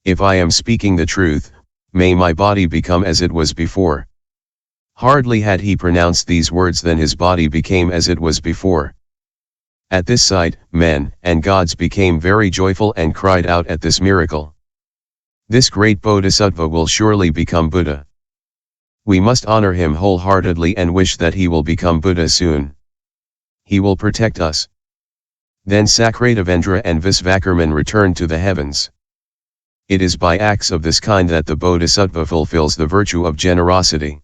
If I am speaking the truth, may my body become as it was before. Hardly had he pronounced these words than his body became as it was before. At this sight, men and gods became very joyful and cried out at this miracle. This great bodhisattva will surely become Buddha. We must honor him wholeheartedly and wish that he will become Buddha soon. He will protect us. Then Sakradevendra and Visvakarman returned to the heavens. It is by acts of this kind that the bodhisattva fulfills the virtue of generosity.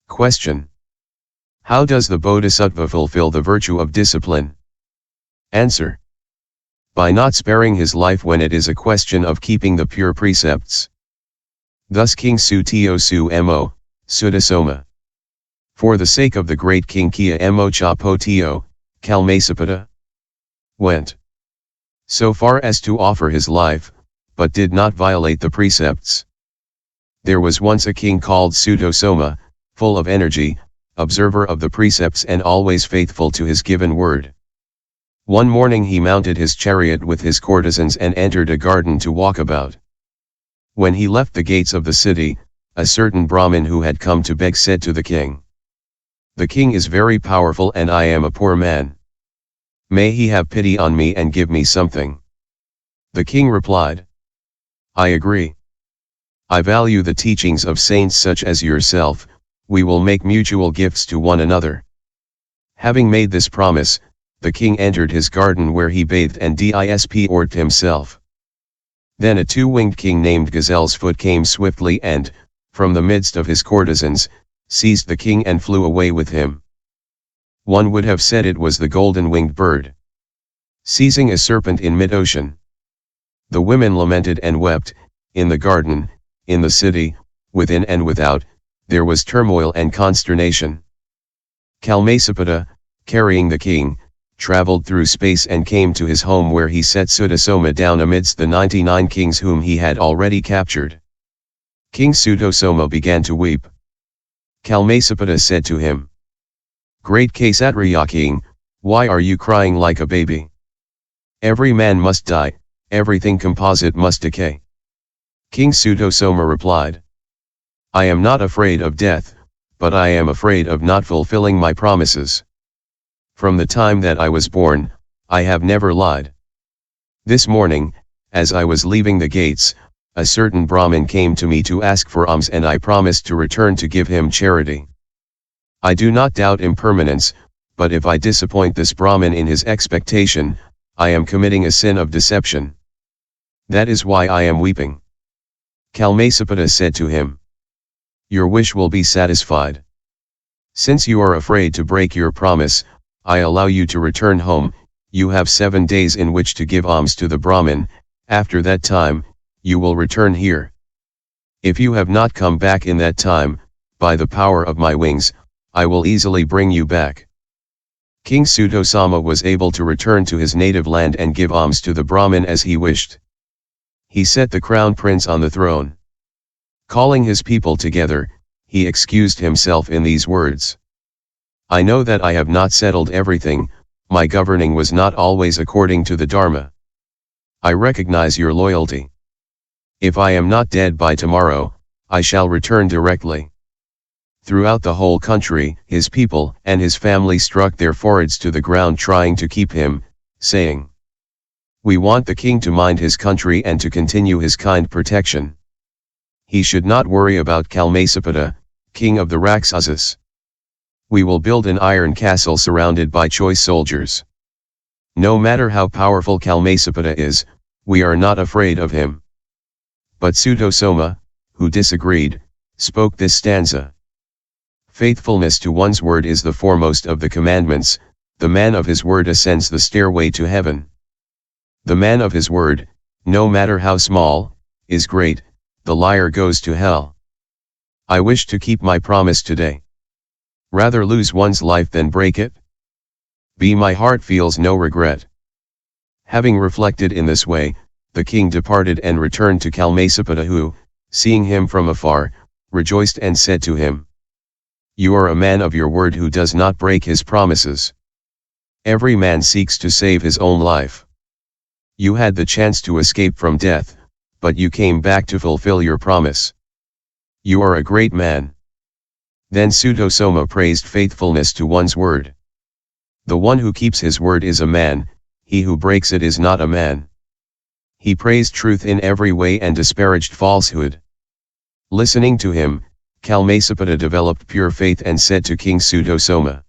Question. How does the bodhisattva fulfill the virtue of discipline? Answer. By not sparing his life when it is a question of keeping the pure precepts. Thus King Sutosoma, Sutosoma. For the sake of the great King Kia Mo Chapotio, Kalmasapada, went so far as to offer his life, but did not violate the precepts. There was once a king called Sutosoma, full of energy, observer of the precepts and always faithful to his given word. One morning he mounted his chariot with his courtesans and entered a garden to walk about. When he left the gates of the city, a certain brahmin who had come to beg said to the king, "The king is very powerful and I am a poor man. May he have pity on me and give me something." The king replied, "I agree. I value the teachings of saints such as yourself. We will make mutual gifts to one another." Having made this promise, the king entered his garden where he bathed and disported himself. Then a two-winged king named Gazelle's Foot came swiftly and, from the midst of his courtesans, seized the king and flew away with him. One would have said it was the golden-winged bird seizing a serpent in mid-ocean. The women lamented and wept. In the garden, in the city, within and without, there was turmoil and consternation. Kalmasapada, carrying the king, traveled through space and came to his home where he set Sutosoma down amidst the 99 kings whom he had already captured. King Sutosoma began to weep. Kalmasapada said to him, "Great Kshatriya king, why are you crying like a baby? Every man must die, everything composite must decay." King Sutosoma replied, "I am not afraid of death, but I am afraid of not fulfilling my promises. From the time that I was born, I have never lied. This morning, as I was leaving the gates, a certain Brahmin came to me to ask for alms and I promised to return to give him charity. I do not doubt impermanence, but if I disappoint this Brahmin in his expectation, I am committing a sin of deception. That is why I am weeping." Kalmasapada said to him, "Your wish will be satisfied. Since you are afraid to break your promise, I allow you to return home. You have 7 days in which to give alms to the Brahmin. After that time, you will return here. If you have not come back in that time, by the power of my wings, I will easily bring you back." King Sutosoma was able to return to his native land and give alms to the Brahmin as he wished. He set the crown prince on the throne. Calling his people together, he excused himself in these words: "I know that I have not settled everything, my governing was not always according to the Dharma. I recognize your loyalty. If I am not dead by tomorrow, I shall return directly." Throughout the whole country, his people and his family struck their foreheads to the ground trying to keep him, saying, "We want the king to mind his country and to continue his kind protection. He should not worry about Kalmasapada, king of the Rakshasas. We will build an iron castle surrounded by choice soldiers. No matter how powerful Kalmasapada is, we are not afraid of him." But Sutosoma, who disagreed, spoke this stanza: "Faithfulness to one's word is the foremost of the commandments, the man of his word ascends the stairway to heaven. The man of his word, no matter how small, is great, the liar goes to hell. I wish to keep my promise today. Rather lose one's life than break it? My heart feels no regret." Having reflected in this way, the king departed and returned to Kalmasapada who, seeing him from afar, rejoiced and said to him, "You are a man of your word who does not break his promises. Every man seeks to save his own life. You had the chance to escape from death, but you came back to fulfill your promise. You are a great man. Then Sutosoma praised faithfulness to one's word. The one who keeps his word is a man, he who breaks it is not a man. He praised truth in every way and disparaged falsehood. Listening to him, Kalmasapada developed pure faith and said to King Sutosoma,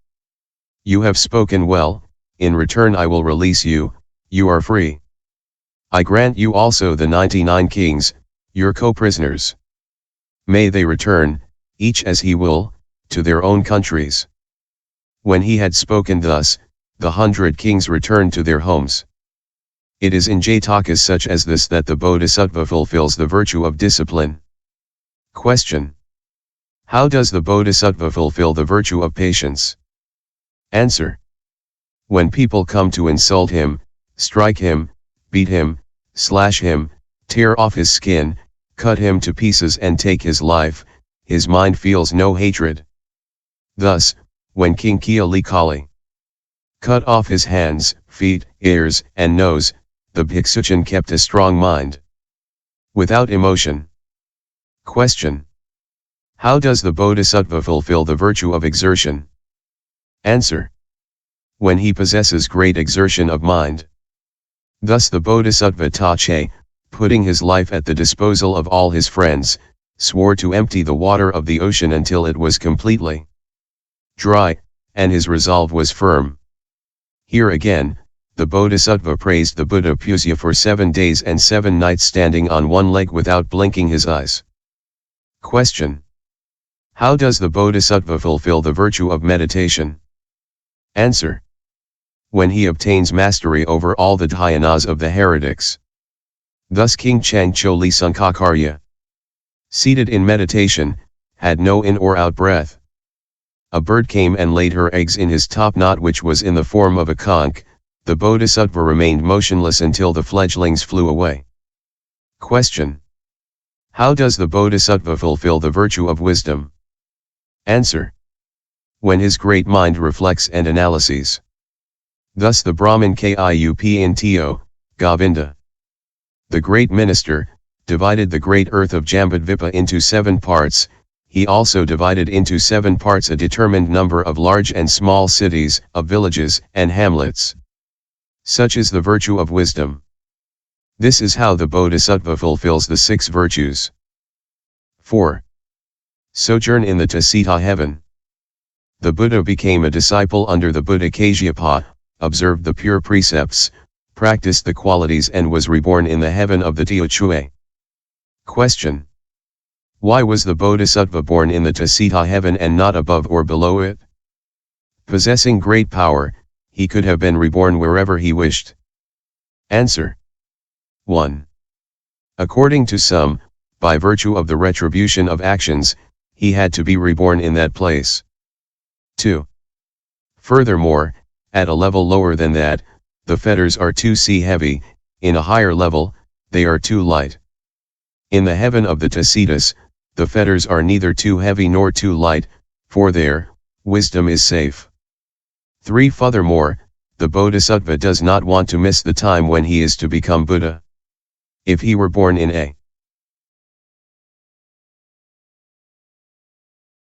"You have spoken well, in return I will release you, you are free. I grant you also the 99 kings, your co-prisoners. May they return, each as he will, to their own countries." When he had spoken thus, the 100 kings returned to their homes. It is in jatakas such as this that the bodhisattva fulfills the virtue of discipline. Question: how does the bodhisattva fulfill the virtue of patience? Answer: when people come to insult him, strike him, beat him, slash him, tear off his skin, cut him to pieces and take his life, his mind feels no hatred. Thus, when King Kali cut off his hands, feet, ears, and nose, the bhiksuchan kept a strong mind, without emotion. Question: how does the bodhisattva fulfill the virtue of exertion? Answer: when he possesses great exertion of mind. Thus the bodhisattva Tache, putting his life at the disposal of all his friends, swore to empty the water of the ocean until it was completely dry, and his resolve was firm. Here again, the bodhisattva praised the Buddha Pusya for 7 days and 7 nights standing on one leg without blinking his eyes. Question: how does the bodhisattva fulfill the virtue of meditation? Answer: when he obtains mastery over all the dhyanas of the heretics. Thus King Changcholi Sankakarya, seated in meditation, had no in or out breath. A bird came and laid her eggs in his top knot, which was in the form of a conch. The bodhisattva remained motionless until the fledglings flew away. Question: how does the bodhisattva fulfill the virtue of wisdom? Answer: when his great mind reflects and analyses. Thus the Brahmin Kiupnto, Govinda, the great minister, divided the great earth of Jambudvipa into 7 parts. He also divided into 7 parts a determined number of large and small cities, of villages and hamlets. Such is the virtue of wisdom. This is how the bodhisattva fulfills the 6 virtues. 4. Sojourn in the Tasita heaven. The Buddha became a disciple under the Bodhisattva, observed the pure precepts, practiced the qualities and was reborn in the heaven of the Teochue. Question: why was the bodhisattva born in the Tasita heaven and not above or below it? Possessing great power, he could have been reborn wherever he wished. Answer: 1. According to some, by virtue of the retribution of actions, he had to be reborn in that place. 2. Furthermore, at a level lower than that, the fetters are too heavy, in a higher level, they are too light. In the heaven of the Tasitas, the fetters are neither too heavy nor too light, for there, wisdom is safe. 3. Furthermore, the bodhisattva does not want to miss the time when he is to become Buddha. If he were born in a